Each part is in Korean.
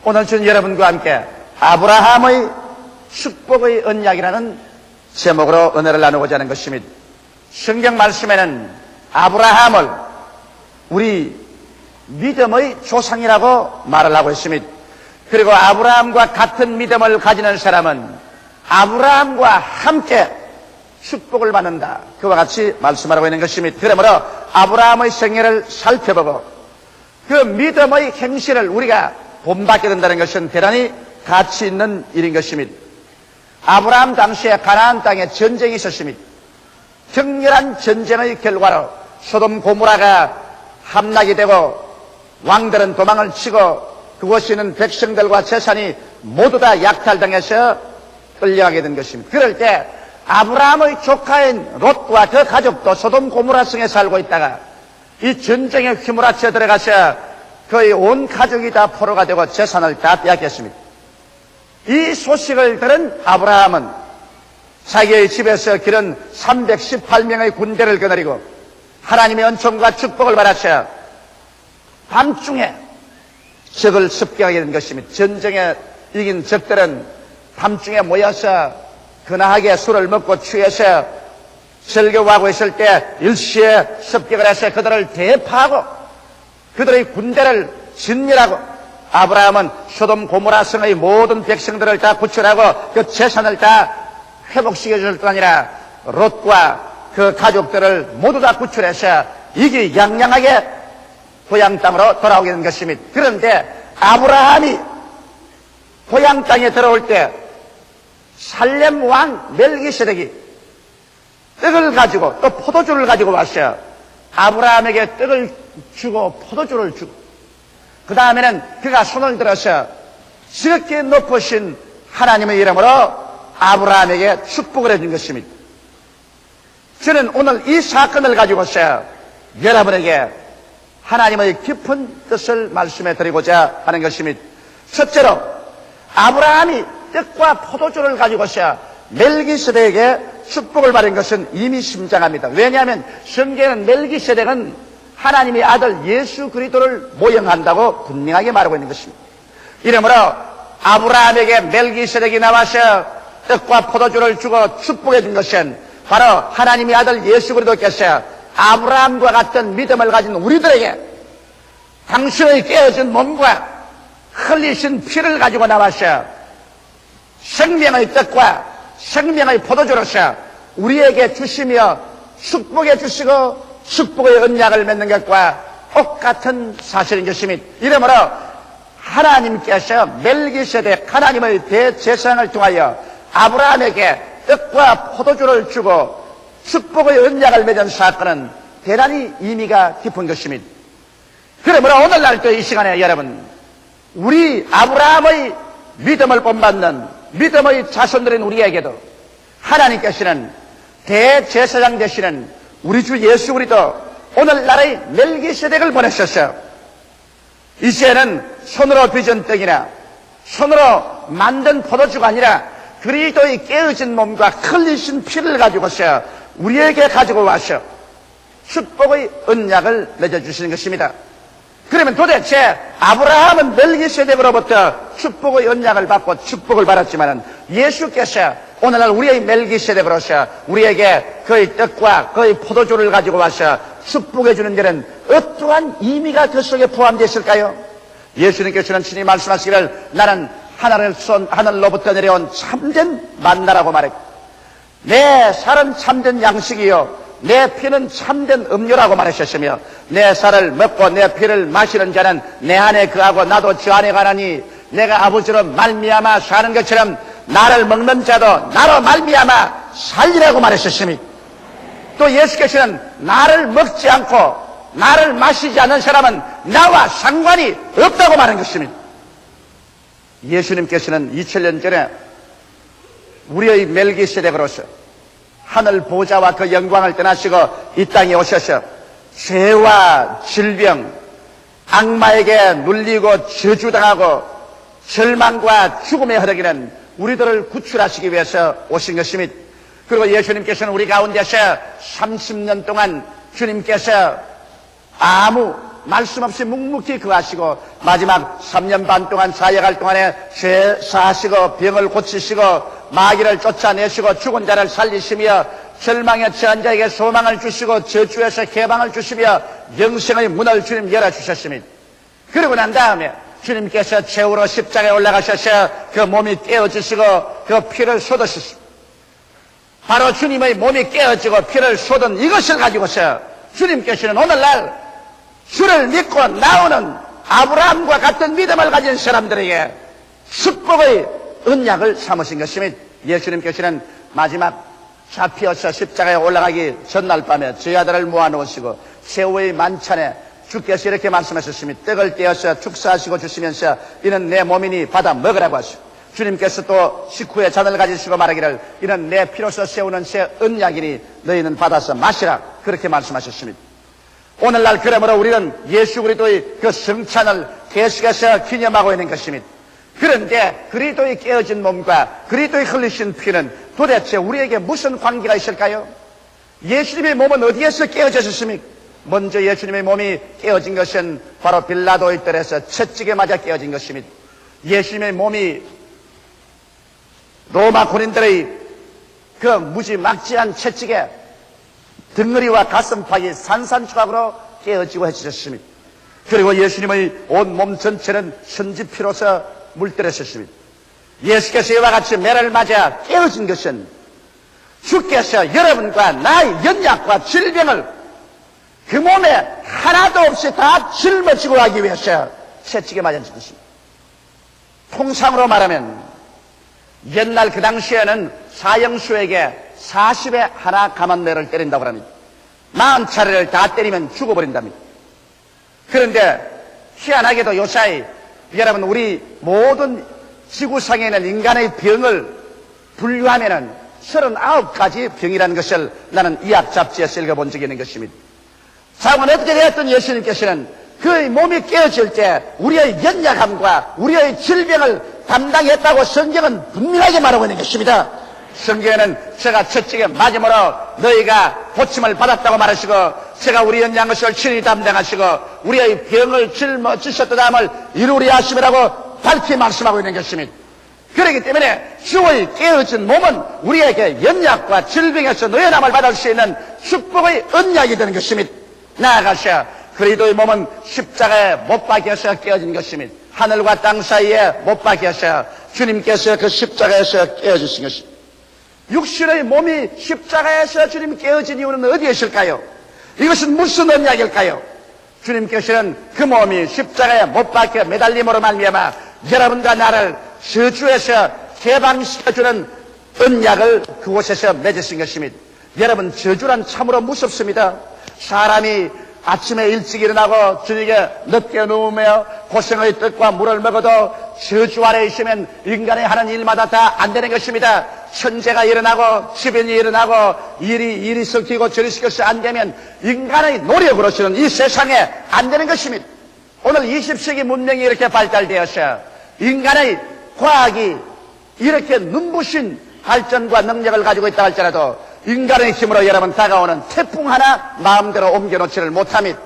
오늘 주는 여러분과 함께 아브라함의 축복의 언약이라는 제목으로 은혜를 나누고자 하는 것입니다. 성경 말씀에는 아브라함을 우리 믿음의 조상이라고 말을 하고 있습니다. 그리고 아브라함과 같은 믿음을 가지는 사람은 아브라함과 함께 축복을 받는다. 그와 같이 말씀하고 있는 것입니다. 그러므로 아브라함의 생애를 살펴보고 그 믿음의 행실을 우리가 본받게 된다는 것은 대단히 가치 있는 일인 것입니다. 아브라함 당시에 가나안 땅에 전쟁이 있었습니다. 격렬한 전쟁의 결과로 소돔 고모라가 함락이 되고 왕들은 도망을 치고 그곳에 있는 백성들과 재산이 모두 다 약탈당해서 끌려가게 된 것입니다. 그럴 때 아브라함의 조카인 롯과 그 가족도 소돔 고모라 성에 살고 있다가 이 전쟁에 휘몰아쳐 들어가서 거의 온 가족이 다 포로가 되고 재산을 다 빼앗겼습니다. 이 소식을 들은 아브라함은 자기의 집에서 기른 318명의 군대를 거느리고 하나님의 은총과 축복을 받아서 밤중에 적을 습격하게 된 것입니다. 전쟁에 이긴 적들은 밤중에 모여서 근하게 술을 먹고 취해서 설교하고 있을 때 일시에 습격을 해서 그들을 대파하고 그들의 군대를 진멸하고 아브라함은 소돔 고모라 성의 모든 백성들을 다 구출하고 그 재산을 다 회복시켜줄 뿐 아니라 롯과 그 가족들을 모두 다 구출해서 이기양양하게 고향 땅으로 돌아오게 된 것입니다. 그런데 아브라함이 고향 땅에 들어올 때 살렘 왕 멜기세덱이 떡을 가지고 또 포도주를 가지고 왔어요. 아브라함에게 떡을 주고 포도주를 주고 그 다음에는 그가 손을 들어서 지극히 높으신 하나님의 이름으로 아브라함에게 축복을 해준 것입니다. 저는 오늘 이 사건을 가지고서 여러분에게 하나님의 깊은 뜻을 말씀해 드리고자 하는 것입니다. 첫째로 아브라함이 떡과 포도주를 가지고서 멜기세덱에게 축복을 받은 것은 이미 심장합니다. 왜냐하면 성경에는 멜기세덱은 하나님의 아들 예수 그리스도를 모형한다고 분명하게 말하고 있는 것입니다. 이러므로 아브라함에게 멜기세덱이 나와서 떡과 포도주를 주고 축복해 준 것은 바로 하나님의 아들 예수 그리스도께서 아브라함과 같은 믿음을 가진 우리들에게 당신의 깨어진 몸과 흘리신 피를 가지고 나와서 생명의 떡과 생명의 포도주로서 우리에게 주시며 축복해 주시고 축복의 언약을 맺는 것과 똑같은 사실인 것입니다. 이러므로 하나님께서 멜기세덱 하나님의 대제사장을 통하여 아브라함에게 떡과 포도주를 주고 축복의 언약을 맺은 사건은 대단히 의미가 깊은 것입니다. 그러므로 오늘날 또 이 시간에 여러분 우리 아브라함의 믿음을 본받는 믿음의 자손들인 우리에게도 하나님께서는 대제사장 되시는 우리 주 예수 그리스도 오늘날의 멜기세덱을 보내셨어요. 이제는 손으로 빚은 떡이나 손으로 만든 포도주가 아니라 그리스도의 깨어진 몸과 흘리신 피를 가지고서 우리에게 가지고 와서 축복의 언약을 맺어주시는 것입니다. 그러면 도대체 아브라함은 멜기세덱으로부터 축복의 언약을 받고 축복을 받았지만 예수께서 오늘날 우리의 멜기세덱으로서 우리에게 그의 떡과 그의 포도주를 가지고 와서 축복해 주는 데는 어떠한 의미가 그 속에 포함되어 있을까요? 예수님께서는 친히 말씀하시기를 나는 하늘로부터 내려온 참된 만나라고 말했고 내 살은 참된 양식이요 내 피는 참된 음료라고 말하셨으며 내 살을 먹고 내 피를 마시는 자는 내 안에 거하고 나도 저 안에 가나니 내가 아버지로 말미암아 사는 것처럼 나를 먹는 자도 나로 말미암아 살리라고 말하셨으며 또 예수께서는 나를 먹지 않고 나를 마시지 않는 사람은 나와 상관이 없다고 말한 것입니다. 예수님께서는 2000년 전에 우리의 멜기세덱으로서 하늘 보좌와 그 영광을 떠나시고 이 땅에 오셔서 죄와 질병, 악마에게 눌리고 저주당하고 절망과 죽음에 흐르기는 우리들을 구출하시기 위해서 오신 것입니다. 그리고 예수님께서는 우리 가운데서 30년 동안 주님께서 아무 말씀 없이 묵묵히 거하시고 마지막 3년 반 동안 사역할 동안에 죄 사하시고 병을 고치시고 마귀를 쫓아내시고 죽은 자를 살리시며 절망에 처한 자에게 소망을 주시고 저주에서 해방을 주시며 영생의 문을 주님 열어주셨습니다. 그러고 난 다음에 주님께서 최후로 십자가에 올라가셔서 그 몸이 깨어지시고 그 피를 쏟으셨습니다. 바로 주님의 몸이 깨어지고 피를 쏟은 이것을 가지고서 주님께서는 오늘날 주를 믿고 나오는 아브라함과 같은 믿음을 가진 사람들에게 축복의 언약을 삼으신 것입니다. 예수님께서는 마지막 잡혀서 십자가에 올라가기 전날 밤에 저희 아들을 모아놓으시고 새우의 만찬에 주께서 이렇게 말씀하셨습니다. 떡을 떼어서 축사하시고 주시면서 이는 내 몸이니 받아 먹으라고 하시고 주님께서 또 식후에 잔을 가지시고 말하기를 이는 내 피로서 세우는 새 언약이니 너희는 받아서 마시라 그렇게 말씀하셨습니다. 오늘날 그러므로 우리는 예수 그리스도의 그 성찬을 계속해서 기념하고 있는 것입니다. 그런데 그리스도의 깨어진 몸과 그리스도의 흘리신 피는 도대체 우리에게 무슨 관계가 있을까요? 예수님의 몸은 어디에서 깨어졌습니까? 먼저 예수님의 몸이 깨어진 것은 바로 빌라도의 뜰에서 채찍에 맞아 깨어진 것입니다. 예수님의 몸이 로마 군인들의 그 무지막지한 채찍에 등허리와 가슴팍이 산산조각으로 깨어지고 해주셨습니다. 그리고 예수님의 온 몸 전체는 선지피로서 물들었습니다. 예수께서 이와 같이 매를 맞아 깨어진 것은 주께서 여러분과 나의 연약과 질병을 그 몸에 하나도 없이 다 짊어지고 가기 위해서 채찍에 맞아진 것입니다. 통상으로 말하면 옛날 그 당시에는 사형수에게 40에 하나 가만뇌를 때린다고 합니다. 40차례를 다 때리면 죽어버린답니다. 그런데 희한하게도 요사이 여러분 우리 모든 지구상에 있는 인간의 병을 분류하면은 39가지 병이라는 것을 나는 의학 잡지에서 읽어본 적이 있는 것입니다. 자고는 어떻게 되었든 예수님께서는 그의 몸이 깨어질 때 우리의 연약함과 우리의 질병을 담당했다고 성경은 분명하게 말하고 있는 것입니다. 성경에는 제가 채찍에 맞음으로 너희가 고침을 받았다고 말하시고 제가 우리 연약한 것을 친히 담당하시고 우리의 병을 짊어지셨다함을 이루리라 하심이라고 밝히 말씀하고 있는 것입니다. 그렇기 때문에 주의 깨어진 몸은 우리에게 연약과 질병에서 노연함을 받을 수 있는 축복의 언약이 되는 것입니다. 나아가서 그리스도의 몸은 십자가에 못 박혀서 깨어진 것입니다. 하늘과 땅 사이에 못 박혀서 주님께서 그 십자가에서 깨어지신 것입니다. 육신의 몸이 십자가에서 주님 깨어진 이유는 어디에 있을까요? 이것은 무슨 언약일까요? 주님께서는 그 몸이 십자가에 못 박혀 매달림으로 말미암아 여러분과 나를 저주에서 해방시켜주는 언약을 그곳에서 맺으신 것입니다. 여러분, 저주란 참으로 무섭습니다. 사람이 아침에 일찍 일어나고 저녁에 늦게 누우며 고생의 떡과 물을 먹어도 저주 아래 있으면 인간이 하는 일마다 다 안 되는 것입니다. 천재가 일어나고 주변이 일어나고 일이 섞이고 저리 섞여서 안 되면 인간의 노력으로서는 이 세상에 안 되는 것입니다. 오늘 20세기 문명이 이렇게 발달되어서 인간의 과학이 이렇게 눈부신 발전과 능력을 가지고 있다 할지라도 인간의 힘으로 여러분 다가오는 태풍 하나 마음대로 옮겨놓지를 못합니다.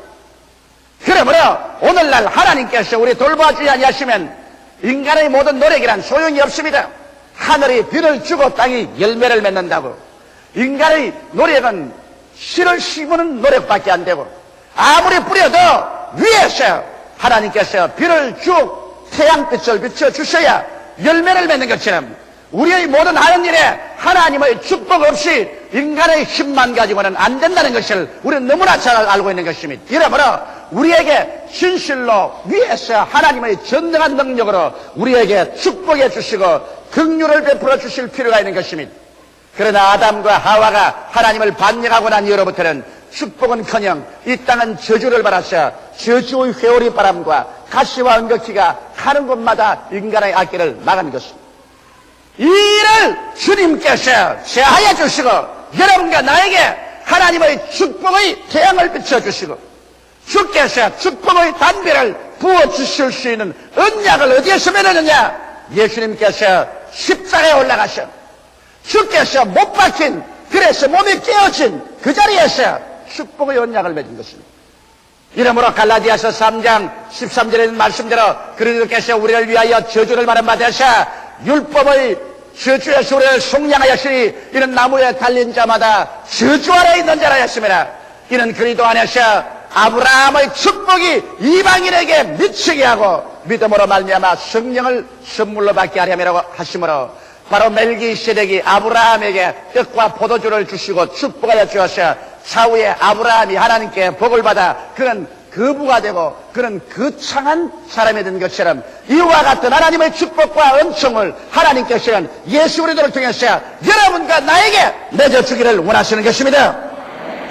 그러므로 오늘날 하나님께서 우리 돌봐주지 아니하시면 인간의 모든 노력이란 소용이 없습니다. 하늘이 비를 주고 땅이 열매를 맺는다고 인간의 노력은 씨를 심는 노력밖에 안 되고 아무리 뿌려도 위에서 하나님께서 비를 쭉 태양빛을 비춰주셔야 열매를 맺는 것처럼 우리의 모든 하는 일에 하나님의 축복 없이 인간의 힘만 가지고는 안 된다는 것을 우리는 너무나 잘 알고 있는 것입니다. 이러므로 우리에게 진실로 위에서 하나님의 전능한 능력으로 우리에게 축복해 주시고 긍휼을 베풀어 주실 필요가 있는 것입니다. 그러나 아담과 하와가 하나님을 반역하고 난 이후로부터는 축복은커녕 이 땅은 저주를 받아서 저주의 회오리 바람과 가시와 은거키가 가는 곳마다 인간의 악기를 막은 것입니다. 이 일을 주님께서 제하여 주시고 여러분과 나에게 하나님의 축복의 태양을 비춰주시고 주께서 축복의 단비를 부어주실 수 있는 언약을 어디에서 맺느냐? 예수님께서 십자가에 올라가셔 주께서 못 박힌 그래서 몸이 깨어진 그 자리에서 축복의 언약을 맺은 것입니다. 이러므로 갈라디아서 3장 13절에 있는 말씀대로 그리스도께서 우리를 위하여 저주를 받으셔 율법의 저주에서 우리를 속량하였으니 이는 나무에 달린 자마다 저주 아래 있는 자라 하였습니다. 이는 그리스도 안에서 아브라함의 축복이 이방인에게 미치게 하고 믿음으로 말미암아 성령을 선물로 받게 하려고 하심으로 바로 멜기세덱이 아브라함에게 떡과 포도주를 주시고 축복하여 주었어 차후에 아브라함이 하나님께 복을 받아 그는 거부가 되고 그는 거창한 사람이 된 것처럼 이와 같은 하나님의 축복과 은총을 하나님께서는 예수 그리스도를 통해서 여러분과 나에게 맺어주기를 원하시는 것입니다.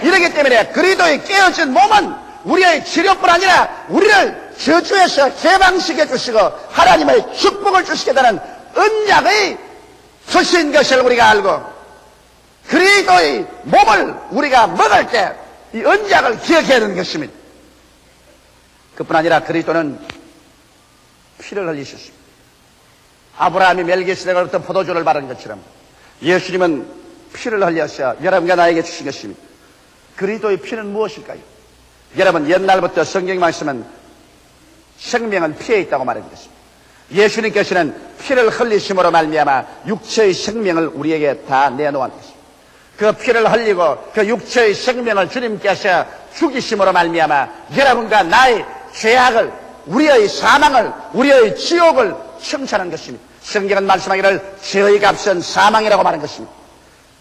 이렇기 때문에 그리스도의 깨어진 몸은 우리의 치료뿐 아니라 우리를 저주에서 해방시켜 주시고 하나님의 축복을 주시게 되는 언약의 표시인 것을 우리가 알고 그리스도의 몸을 우리가 먹을 때 이 언약을 기억해야 되는 것입니다. 그뿐 아니라 그리스도는 피를 흘리셨습니다. 아브라함이 멜기세덱으로부터 포도주를 받은 것처럼 예수님은 피를 흘려서 여러분과 나에게 주신 것입니다. 그리스도의 피는 무엇일까요? 여러분 옛날부터 성경 말씀은 생명은 피에 있다고 말하는 것입니다. 예수님께서는 피를 흘리심으로 말미암아 육체의 생명을 우리에게 다 내놓은 것입니다. 그 피를 흘리고 그 육체의 생명을 주님께서 죽이심으로 말미암아 여러분과 나의 죄악을 우리의 사망을 우리의 지옥을 청산한 것입니다. 성경은 말씀하기를 죄의 값은 사망이라고 말한 것입니다.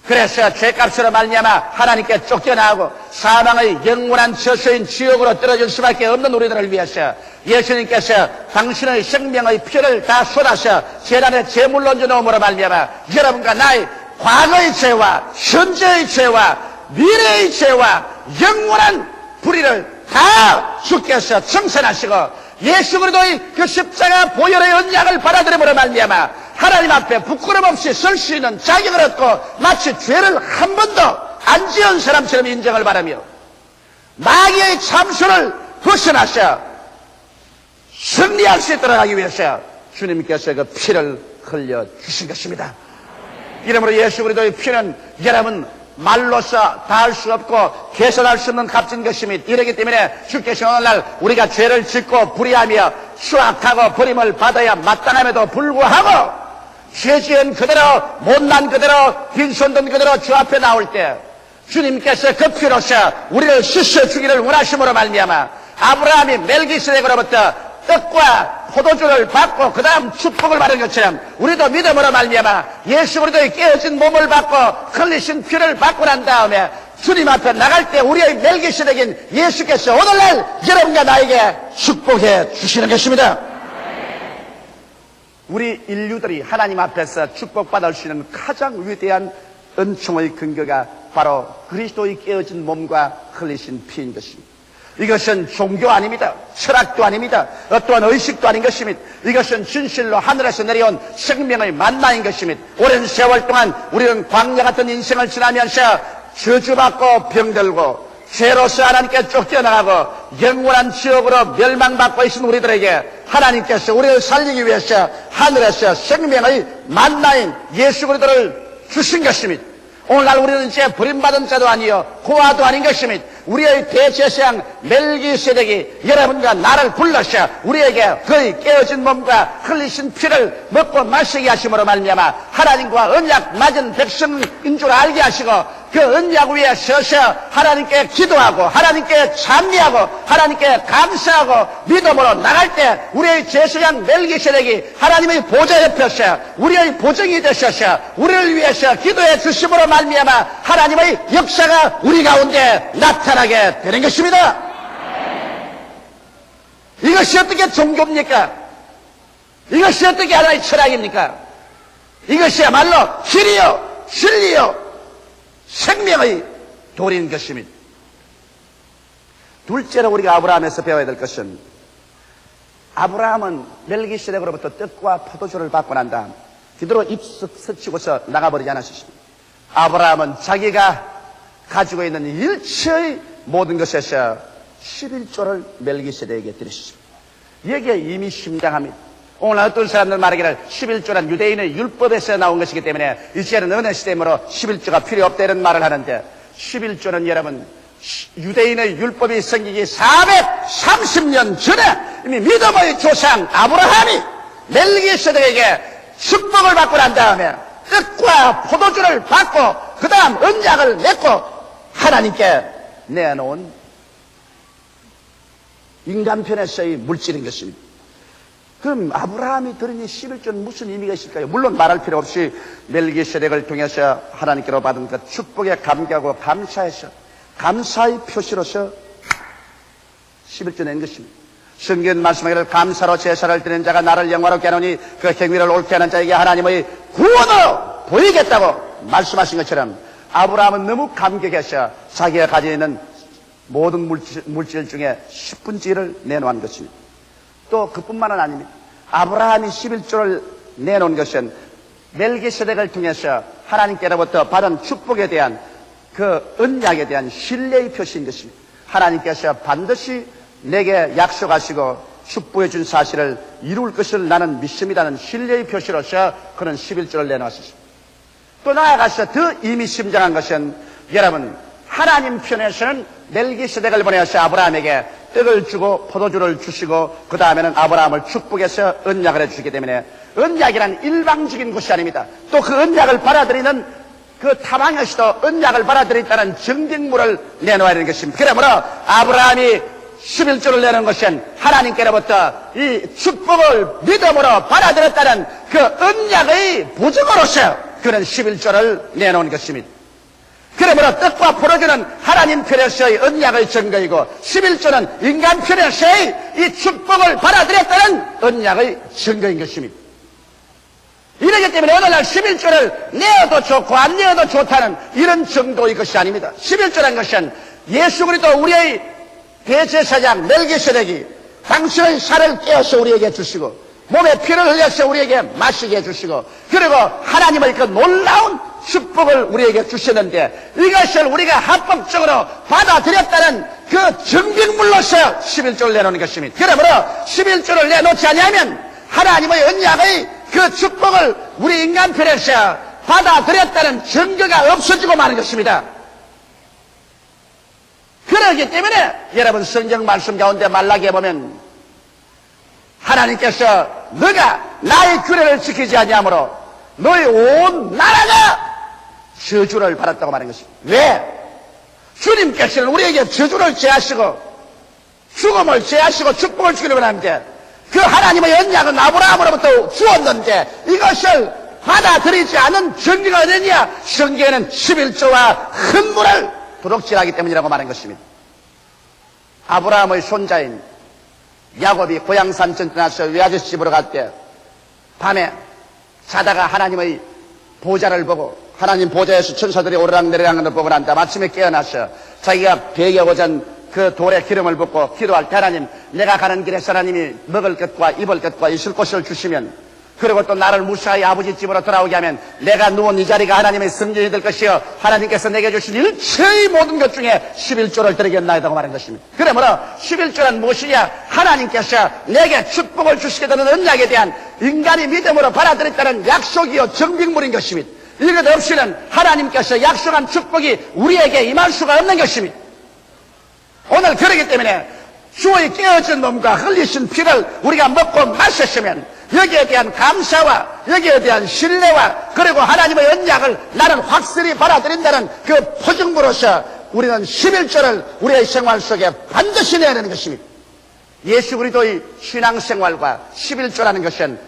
그래서 죄값으로 말미암아 하나님께 쫓겨나고 사망의 영원한 저수인 지옥으로 떨어질 수밖에 없는 우리들을 위해서 예수님께서 당신의 생명의 피를 다 쏟아서 제단에 제물로 얹어놓음으로 말미암아 여러분과 나의 과거의 죄와 현재의 죄와 미래의 죄와 영원한 불의를 다 주께서 청산하시고 예수 그리스도의 그 십자가 보혈의 언약을 받아들임으로 말미암아 하나님 앞에 부끄럼 없이 설 수 있는 자격을 얻고 마치 죄를 한 번도 안 지은 사람처럼 인정을 바라며 마귀의 참수를 벗어나셔 승리할 수 있도록 하기 위해서 주님께서 그 피를 흘려주신 것입니다. 이러므로 예수 그리스도의 피는 여러분 말로서 다할 수 없고 개선할 수 없는 값진 것입니다. 이러기 때문에 주께서 오늘날 우리가 죄를 짓고 불의하며 수악하고 버림을 받아야 마땅함에도 불구하고 죄 지은 그대로 못난 그대로 빈손든 그대로 주 앞에 나올 때 주님께서 그 피로서 우리를 씻어주기를 원하심으로 말미암아 아브라함이 멜기세덱으로부터 떡과 포도주를 받고 그 다음 축복을 받은 것처럼 우리도 믿음으로 말미암아 예수 그리스도의 깨어진 몸을 받고 흘리신 피를 받고 난 다음에 주님 앞에 나갈 때 우리의 멜기세덱인 예수께서 오늘날 여러분과 나에게 축복해 주시는 것입니다. 우리 인류들이 하나님 앞에서 축복받을 수 있는 가장 위대한 은총의 근거가 바로 그리스도의 깨어진 몸과 흘리신 피인 것입니다. 이것은 종교 아닙니다. 철학도 아닙니다. 어떠한 의식도 아닌 것입니다. 이것은 진실로 하늘에서 내려온 생명의 만나인 것입니다. 오랜 세월 동안 우리는 광야 같은 인생을 지나면서 저주받고 병들고 죄로서 하나님께 쫓겨나가고 영원한 지옥으로 멸망받고 있는 우리들에게 하나님께서 우리를 살리기 위해서 하늘에서 생명의 만나인 예수 그리스도를 주신 것입니다. 오늘날 우리는 이제 버림받은 자도 아니요 고아도 아닌 것입니다. 우리의 대제사장 멜기세덱이 여러분과 나를 불러서 우리에게 그의 깨어진 몸과 흘리신 피를 먹고 마시게 하심으로 말미암아 하나님과 언약 맺은 백성인 줄 알게 하시고 그 언약 위에 서서 하나님께 기도하고 하나님께 찬미하고 하나님께 감사하고 믿음으로 나갈 때 우리의 제사장 멜기세덱이 하나님의 보좌 옆에서 우리의 보증이 되셔서 우리를 위해서 기도해 주심으로 말미암아 하나님의 역사가 우리 가운데 나타나게 되는 것입니다. 이것이 어떻게 종교입니까? 이것이 어떻게 하나의 철학입니까? 이것이야말로 길이요 진리요 생명의 도리인 것입니다. 둘째로 우리가 아브라함에서 배워야 될 것은 아브라함은 멜기세덱으로부터 떡과 포도주를 받고 난 다음 그대로 입 스치고서 나가버리지 않았습니다. 아브라함은 자기가 가지고 있는 일체의 모든 것에서 11조를 멜기세덱에게 드렸습니다. 여기에 이미 심장합니다. 오늘 어떤 사람들 말하기를 11조란 유대인의 율법에서 나온 것이기 때문에 이제는 어느 시대이므로 11조가 필요 없다 이런 말을 하는데 11조는 여러분 유대인의 율법이 생기기 430년 전에 이미 믿음의 조상 아브라함이 멜기세덱에게 축복을 받고 난 다음에 뜻과 포도주를 받고 그 다음 언약을 맺고 하나님께 내놓은 인간편에서의 물질인 것입니다. 그럼 아브라함이 드린 이 11조는 무슨 의미가 있을까요? 물론 말할 필요 없이 멜기세덱을 통해서 하나님께로 받은 그 축복에 감격하고 감사해서 감사의 표시로서 11조 낸 것입니다. 성경 말씀하기를 감사로 제사를 드리는 자가 나를 영화롭게 하노니 그 행위를 옳게 하는 자에게 하나님의 구원으로 보이겠다고 말씀하신 것처럼 아브라함은 너무 감격해서 자기가 가지고 있는 모든 물질 중에 10분의 1을 내놓은 것입니다. 또 그뿐만은 아닙니다. 아브라함이 11조를 내놓은 것은 멜기세덱을 통해서 하나님께로부터 받은 축복에 대한 그 언약에 대한 신뢰의 표시인 것입니다. 하나님께서 반드시 내게 약속하시고 축복해 준 사실을 이룰 것을 나는 믿습니다는 신뢰의 표시로서 그는 11조를 내놓았습니다. 또 나아가서 더 의미심장한 것은 여러분 하나님 편에서는 멜기세덱을 보내서 아브라함에게 떡을 주고 포도주를 주시고 그 다음에는 아브라함을 축복해서 언약을 해주시기 때문에 언약이란 일방적인 것이 아닙니다. 또 그 언약을 받아들이는 그 타방에서도 언약을 받아들였다는 증빙물을 내놓아야 되는 것입니다. 그러므로 아브라함이 11조를 내는 것은 하나님께로부터 이 축복을 믿음으로 받아들였다는 그 언약의 보증으로서 그는 11조를 내놓은 것입니다. 그러므로 떡과 포도주는 하나님 편에서의 언약의 증거이고 11조는 인간 편에서의 이 축복을 받아들였다는 언약의 증거인 것입니다. 이러기 때문에 오늘날 11조를 내어도 좋고 안 내어도 좋다는 이런 정도의 것이 아닙니다. 11조라는 것은 예수 그리스도 우리의 대제사장 멜기세덱이 당신의 살을 깨어서 우리에게 주시고 몸에 피를 흘려서 우리에게 마시게 해주시고 그리고 하나님의 그 놀라운 축복을 우리에게 주셨는데 이것을 우리가 합법적으로 받아들였다는 그 증빙물로서 11조를 내놓는 것입니다. 그러므로 11조를 내놓지 않으면 하나님의 언약의 그 축복을 우리 인간편에서 받아들였다는 증거가 없어지고 마는 것입니다. 그렇기 때문에 여러분 성경 말씀 가운데 말라기에 보면 하나님께서 너가 나의 규례를 지키지 아니하므로 너의 온 나라가 저주를 받았다고 말한 것입니다. 왜? 주님께서는 우리에게 저주를 제하시고 죽음을 제하시고 축복을 주기로 하는데 그 하나님의 언약은 아브라함으로부터 주었는데 이것을 받아들이지 않은 증거가 어디냐? 성경에는 11조와 큰 물을 도둑질하기 때문이라고 말한 것입니다. 아브라함의 손자인 야곱이 고향산천 떠나서 외아저씨 집으로 갈 때 밤에 자다가 하나님의 보좌를 보고 하나님 보좌에서 천사들이 오르락내리락하는 걸 보고 난 다음 아침에 깨어나서 자기가 배겨고자 그 돌에 기름을 붓고 기도할 때 하나님 내가 가는 길에 하나님이 먹을 것과 입을 것과 있을 곳을 주시면 그리고 또 나를 무사히 아버지 집으로 돌아오게 하면 내가 누운 이 자리가 하나님의 성전이 될 것이요 하나님께서 내게 주신 일체의 모든 것 중에 11조를 드리겠나이다고 말한 것입니다. 그러므로 11조란 무엇이냐? 하나님께서 내게 축복을 주시게 되는 언약에 대한 인간이 믿음으로 받아들였다는 약속이요 증빙물인 것입니다. 이것 없이는 하나님께서 약속한 축복이 우리에게 임할 수가 없는 것입니다. 오늘 그러기 때문에 주의 깨어진 몸과 흘리신 피를 우리가 먹고 마셨으면 여기에 대한 감사와 여기에 대한 신뢰와 그리고 하나님의 언약을 나는 확실히 받아들인다는 그 포증으로서 우리는 11조를 우리의 생활 속에 반드시 내야 하는 것입니다. 예수 그리스도의 신앙생활과 11조라는 것은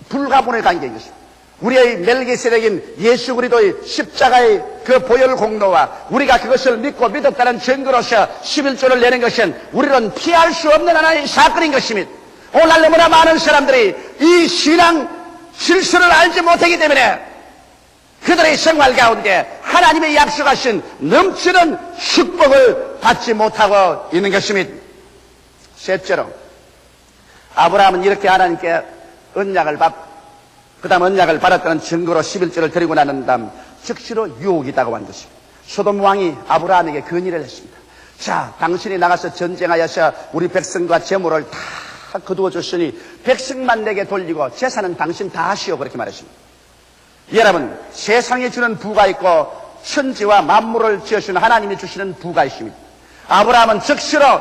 불가분의 관계인 것입니다. 우리의 멜기세덱인 예수 그리스도의 십자가의 그 보혈 공로와 우리가 그것을 믿고 믿었다는 증거로서 11조를 내는 것은 우리는 피할 수 없는 하나의 사건인 것입니다. 오늘날 너무나 많은 사람들이 이 신앙 실수를 알지 못하기 때문에 그들의 생활 가운데 하나님의 약속하신 넘치는 축복을 받지 못하고 있는 것입니다. 셋째로 아브라함은 이렇게 하나님께 언약을 받고 그 다음 언약을 받았다는 증거로 11조를 드리고 나는 다음 즉시로 유혹이 다가온 것입니다. 소돔 왕이 아브라함에게 건의를 했습니다. 자, 당신이 나가서 전쟁하여서 우리 백성과 재물을 다 거두어 줬으니 백성만 내게 돌리고 재산은 당신 다 하시오 그렇게 말했습니다. 여러분 세상에 주는 부가 있고 천지와 만물을 지으시는 하나님이 주시는 부가 있습니다. 아브라함은 즉시로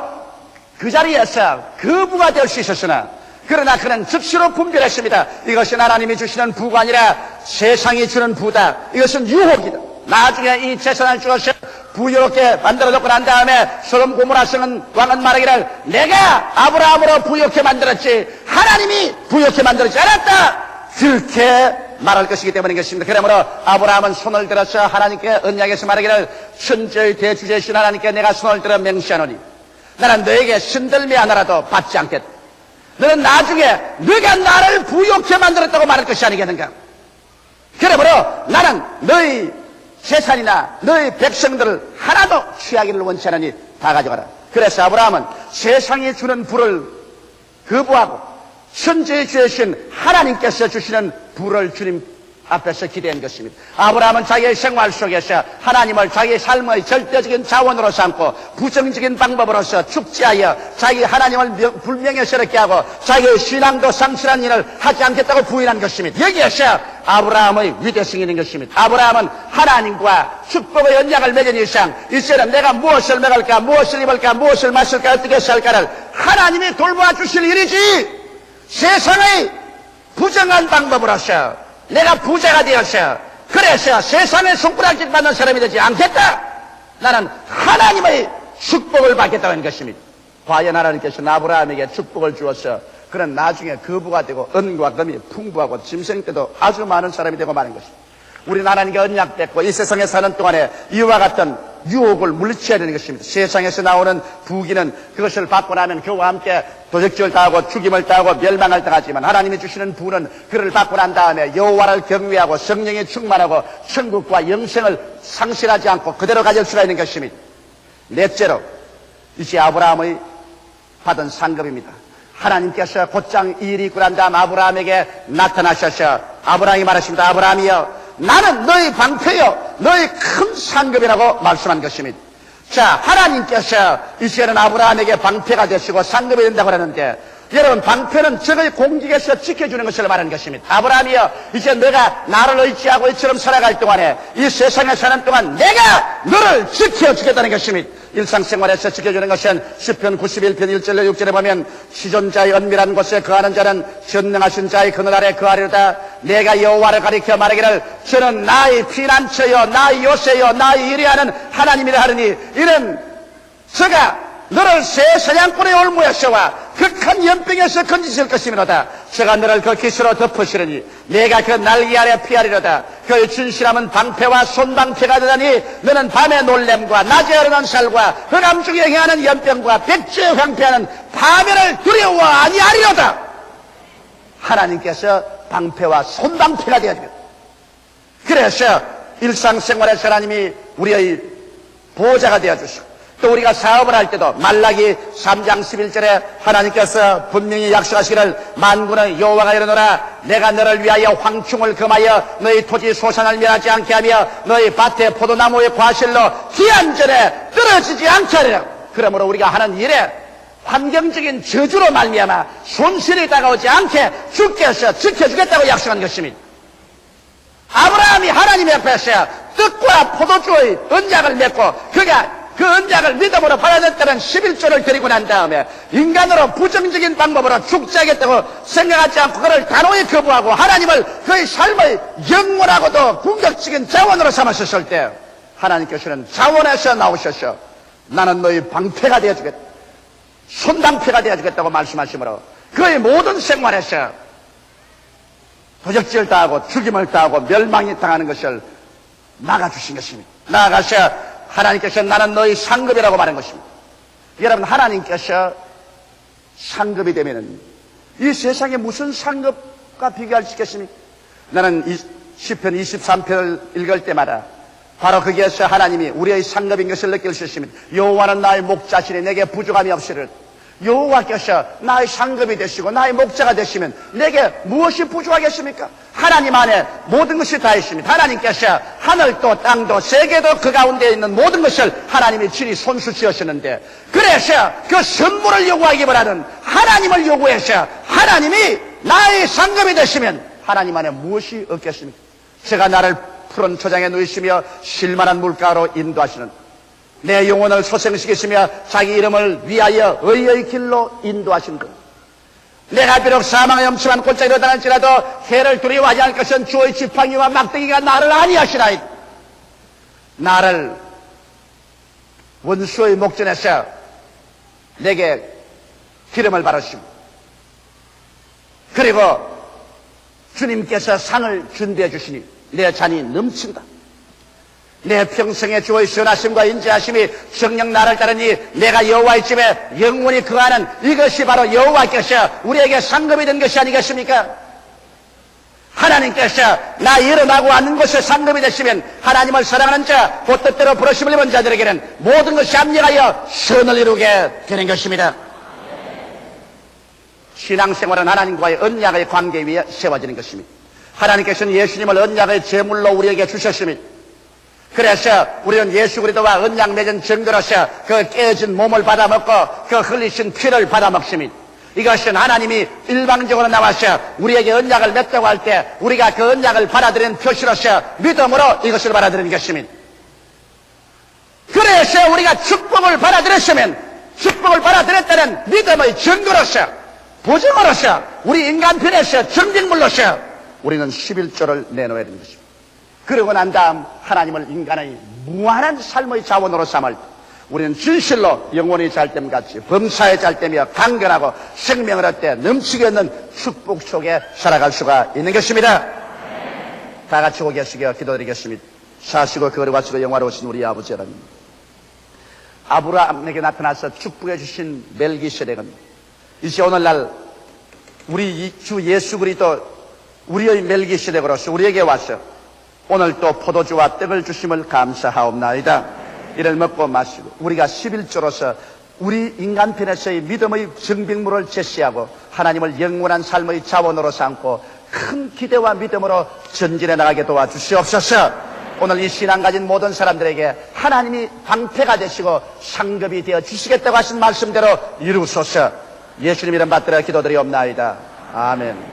그 자리에서 그 부가 될 수 있었으나 그러나 그는 즉시로 분별했습니다. 이것은 하나님이 주시는 부가 아니라 세상이 주는 부다. 이것은 유혹이다. 나중에 이 재산을 주어서 부유롭게 만들어줬고 난 다음에 소돔 고모라 왕은 말하기를 내가 아브라함으로 부유롭게 만들었지 하나님이 부유롭게 만들지 않았다. 그렇게 말할 것이기 때문인 것입니다. 그러므로 아브라함은 손을 들어서 하나님께 언약에서 말하기를 천지의 대주제신 하나님께 내가 손을 들어 맹세하노니 나는 너에게 신들미 하나라도 받지 않겠다. 너는 나중에 네가 나를 부유롭게 만들었다고 말할 것이 아니겠는가. 그러므로 나는 너희 재산이나 너희 백성들을 하나도 취하기를 원치 않으니 다 가져가라. 그래서 아브라함은 세상이 주는 부를 거부하고 천지의 주이신 하나님께서 주시는 부를 주님 앞에서 기대한 것입니다. 아브라함은 자기의 생활 속에서 하나님을 자기의 삶의 절대적인 자원으로 삼고 부정적인 방법으로서 축제하여 자기 하나님을 불명예스럽게 하고 자기의 신앙도 상실한 일을 하지 않겠다고 부인한 것입니다. 여기에서 아브라함의 위대성이 있는 것입니다. 아브라함은 하나님과 축복의 언약을 맺은 이상 이제는 내가 무엇을 먹을까, 무엇을 입을까, 무엇을 마실까, 어떻게 살까를 하나님이 돌보아 주실 일이지 세상의 부정한 방법으로서 내가 부자가 되어서 그래서 세상의 손가락질 받는 사람이 되지 않겠다. 나는 하나님의 축복을 받겠다고 하는 것입니다. 과연 하나님께서는 아브라함에게 축복을 주어서 그는 나중에 거부가 되고 은과 금이 풍부하고 짐승 때도 아주 많은 사람이 되고 마는 것입니다. 우리는 하나님께 언약됐고 이 세상에 사는 동안에 이와 같은 유혹을 물리쳐야 되는 것입니다. 세상에서 나오는 부귀는 그것을 받고 나면 그와 함께 도적질을 당하고 죽임을 당하고 멸망을 당하지만 하나님이 주시는 부는 그를 받고 난 다음에 여호와를 경외하고 성령에 충만하고 천국과 영생을 상실하지 않고 그대로 가질 수가 있는 것입니다. 넷째로 이제 아브라함의 받은 상급입니다. 하나님께서 곧장 이 일이 있고 난 다음 아브라함에게 나타나셔서 아브라함이 말하십니다. 아브라함이여 나는 너희 방패요 너희 큰 상급이라고 말씀한 것입니다. 자, 하나님께서 이제는 아브라함에게 방패가 되시고 상급이 된다고 하는데 여러분 방패는 적의 공격에서 지켜주는 것을 말하는 것입니다. 아브라함이여 이제 너가 나를 의지하고 이처럼 살아갈 동안에 이 세상에 사는 동안 내가 너를 지켜주겠다는 것입니다. 일상생활에서 지켜주는 것은 시편 91편 1절로 6절에 보면 시존자의 은밀한 곳에 거하는 자는 전능하신 자의 그늘 아래 거하리로다. 내가 여호와를 가리켜 말하기를 저는 나의 피난처요 나의 요새요 나의 이레하는 하나님이라 하느니 이는 저가 너를 새 사냥꾼의 올무에서와 극한 연병에서 건지실 것이므로다. 저가 너를 그 기수로 덮으시려니 내가 그 날개 아래 피하리로다. 그의 진실함은 방패와 손방패가 되다니 너는 밤의 놀램과 낮에 흐르는 살과 흑암 중에 행하는 연병과 백제에 황폐하는 파멸을 두려워 아니하리로다. 하나님께서 방패와 손방패가 되어주겠다. 그래서 일상생활에서 하나님이 우리의 보호자가 되어주시고 또 우리가 사업을 할 때도 말라기 3장 11절에 하나님께서 분명히 약속하시기를 만군의 여호와가 이르노라 내가 너를 위하여 황충을 금하여 너희 토지 소산을 멸하지 않게 하며 너희 밭에 포도나무의 과실로 기한전에 떨어지지 않게 하리라. 그러므로 우리가 하는 일에 환경적인 저주로 말미암아 손실이 다가오지 않게 주께서 지켜주겠다고 약속한 것입니다. 아브라함이 하나님 앞에서 뜻과 포도주의 언약을 맺고 그가 그 언약을 믿음으로 받아들였다는 11조를 드리고 난 다음에 인간으로 부정적인 방법으로 축제하겠다고 생각하지 않고 그를 단호히 거부하고 하나님을 그의 삶의 영원하고도 궁극적인 자원으로 삼으셨을 때 하나님께서는 자원에서 나오셔서 나는 너희 방패가 되어주겠다 손방패가 되어주겠다고 말씀하시므로 그의 모든 생활에서 도적질 당하고 죽임을 당하고 멸망이 당하는 것을 막아주신 것입니다. 나아가서 하나님께서 나는 너희 상급이라고 말한 것입니다. 여러분 하나님께서 상급이 되면은 이 세상에 무슨 상급과 비교할 수 있겠습니까? 나는 시편 23편을 읽을 때마다 바로 거기에서 하나님이 우리의 상급인 것을 느낄 수 있습니다. 여호와는 나의 목자시니 내게 부족함이 없으리라. 여호와께서 나의 상급이 되시고 나의 목자가 되시면 내게 무엇이 부족하겠습니까? 하나님 안에 모든 것이 다 있습니다. 하나님께서 하늘도 땅도 세계도 그 가운데 있는 모든 것을 하나님이 친히 손수 지으셨는데 그래서 그 선물을 요구하기보다는 하나님을 요구해서 하나님이 나의 상급이 되시면 하나님 안에 무엇이 없겠습니까? 제가 나를 푸른 초장에 누이시며 실만한 물가로 인도하시는 내 영혼을 소생시키시며 자기 이름을 위하여 의의 길로 인도하신 것. 내가 비록 사망의 엄침한 골짜기로 다닐지라도 해를 두려워하지 않을 것은 주의 지팡이와 막대기가 나를 아니하시나이다. 나를 원수의 목전에서 내게 기름을 바르시고, 그리고 주님께서 상을 준비해 주시니 내 잔이 넘친다. 내 평생의 주의 선하심과 인자하심이 정녕 나를 따르니 내가 여호와의 집에 영원히 거하는 이것이 바로 여호와께서 우리에게 상급이 된 것이 아니겠습니까? 하나님께서 나 일어나고 앉는 곳에 상급이 되시면 하나님을 사랑하는 자, 곧 뜻대로 부르심을 입은 자들에게는 모든 것이 합력하여 선을 이루게 되는 것입니다. 신앙생활은 하나님과의 언약의 관계 위에 세워지는 것입니다. 하나님께서는 예수님을 언약의 제물로 우리에게 주셨습니다. 그래서 우리는 예수 그리스도와 언약 맺은 증거로서 그 깨진 몸을 받아먹고 그 흘리신 피를 받아먹습니다. 이것은 하나님이 일방적으로 나와서 우리에게 언약을 맺다고 할 때 우리가 그 언약을 받아들이는 표시로서 믿음으로 이것을 받아들이는 것입니다. 그래서 우리가 축복을 받아들였으면 축복을 받아들였다는 믿음의 증거로서, 보증으로서, 우리 인간편에서 증빙물로서 우리는 11조를 내놓아야 되는 것입니다. 그러고 난 다음 하나님을 인간의 무한한 삶의 자원으로 삼을 때 우리는 진실로 영혼이 잘됨같이 범사에 잘되며 강건하고 생명을 얻되 넘치게 있는 축복 속에 살아갈 수가 있는 것입니다. 다 같이 오게 하시겨 기도드리겠습니다. 사시고 거룩하시고 영화로우신 우리 아버지 하나님, 아브라함에게 나타나서 축복해 주신 멜기세덱은 이제 오늘날 우리 주 예수 그리스도 우리의 멜기세덱으로서 우리에게 와서 오늘 또 포도주와 떡을 주심을 감사하옵나이다. 이를 먹고 마시고 우리가 11조로서 우리 인간편에서의 믿음의 증빙물을 제시하고 하나님을 영원한 삶의 자원으로 삼고 큰 기대와 믿음으로 전진해 나가게 도와주시옵소서. 오늘 이 신앙 가진 모든 사람들에게 하나님이 방패가 되시고 상급이 되어 주시겠다고 하신 말씀대로 이루소서. 예수님 이름 받들어 기도드리옵나이다. 아멘.